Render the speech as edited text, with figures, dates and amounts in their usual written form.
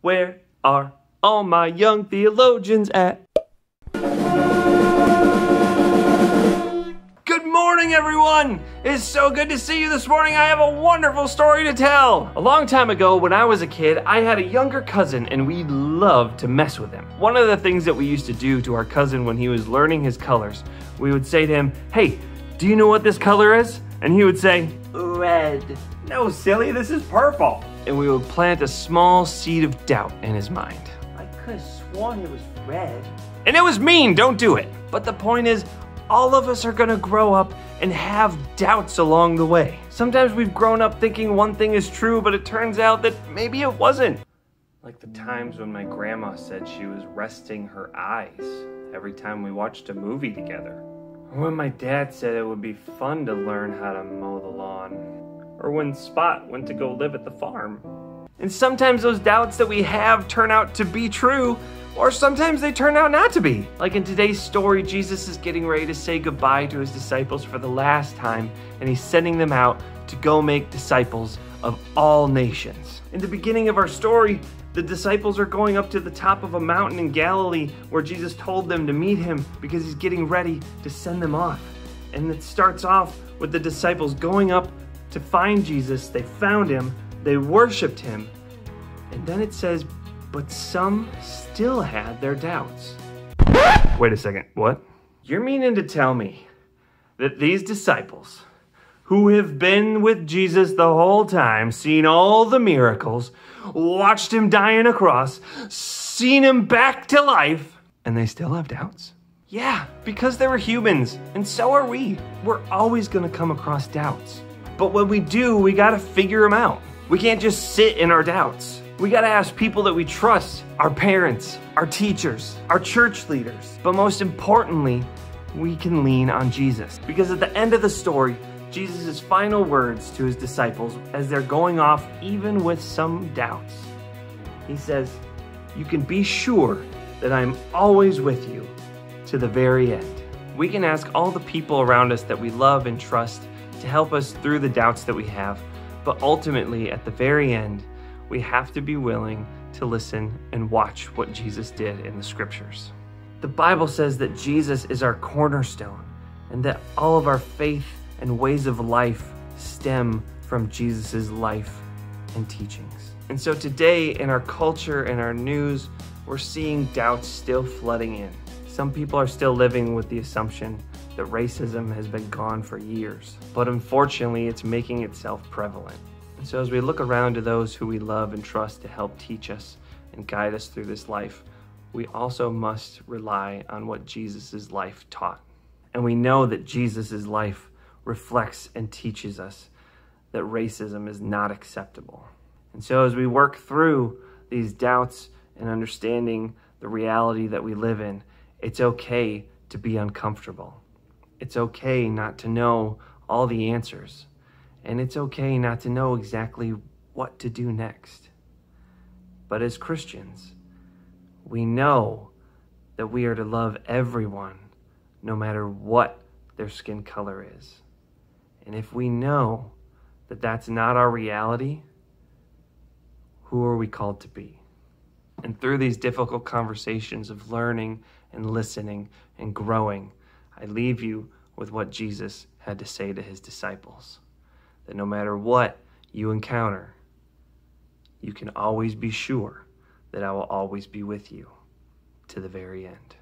Where are all my young theologians at? Good morning, everyone! It's so good to see you this morning. I have a wonderful story to tell. A long time ago, when I was a kid, I had a younger cousin and we loved to mess with him. One of the things that we used to do to our cousin when he was learning his colors, we would say to him, "Hey, do you know what this color is?" And he would say, "Red." "No, silly, this is purple." And we would plant a small seed of doubt in his mind. I could have sworn it was red. And it was mean, don't do it. But the point is, all of us are gonna grow up and have doubts along the way. Sometimes we've grown up thinking one thing is true, but it turns out that maybe it wasn't. Like the times when my grandma said she was resting her eyes every time we watched a movie together. Or when my dad said it would be fun to learn how to mow the lawn. Or when Spot went to go live at the farm. And sometimes those doubts that we have turn out to be true, or sometimes they turn out not to be. Like in today's story, Jesus is getting ready to say goodbye to his disciples for the last time, and he's sending them out to go make disciples of all nations. In the beginning of our story, the disciples are going up to the top of a mountain in Galilee where Jesus told them to meet him because he's getting ready to send them off. And it starts off with the disciples going up to find Jesus. They found him, they worshiped him, and then it says, but some still had their doubts. Wait a second, what? You're meaning to tell me that these disciples, who have been with Jesus the whole time, seen all the miracles, watched him die on a cross, seen him back to life, and they still have doubts? Yeah, because they were humans, and so are we. We're always gonna come across doubts. But when we do, we gotta figure them out. We can't just sit in our doubts. We gotta ask people that we trust, our parents, our teachers, our church leaders. But most importantly, we can lean on Jesus. Because at the end of the story, Jesus' final words to his disciples as they're going off, even with some doubts, he says, "You can be sure that I'm always with you to the very end." We can ask all the people around us that we love and trust to help us through the doubts that we have. But ultimately, at the very end, we have to be willing to listen and watch what Jesus did in the scriptures. The Bible says that Jesus is our cornerstone and that all of our faith and ways of life stem from Jesus's life and teachings. And so today in our culture and our news, we're seeing doubts still flooding in. Some people are still living with the assumption that racism has been gone for years, but unfortunately it's making itself prevalent. And so as we look around to those who we love and trust to help teach us and guide us through this life, we also must rely on what Jesus' life taught. And we know that Jesus' life reflects and teaches us that racism is not acceptable. And so as we work through these doubts and understanding the reality that we live in, it's okay to be uncomfortable. It's okay not to know all the answers. And it's okay not to know exactly what to do next. But as Christians, we know that we are to love everyone, no matter what their skin color is. And if we know that that's not our reality, who are we called to be? And through these difficult conversations of learning and listening and growing, I leave you with what Jesus had to say to his disciples. That no matter what you encounter, you can always be sure that I will always be with you to the very end.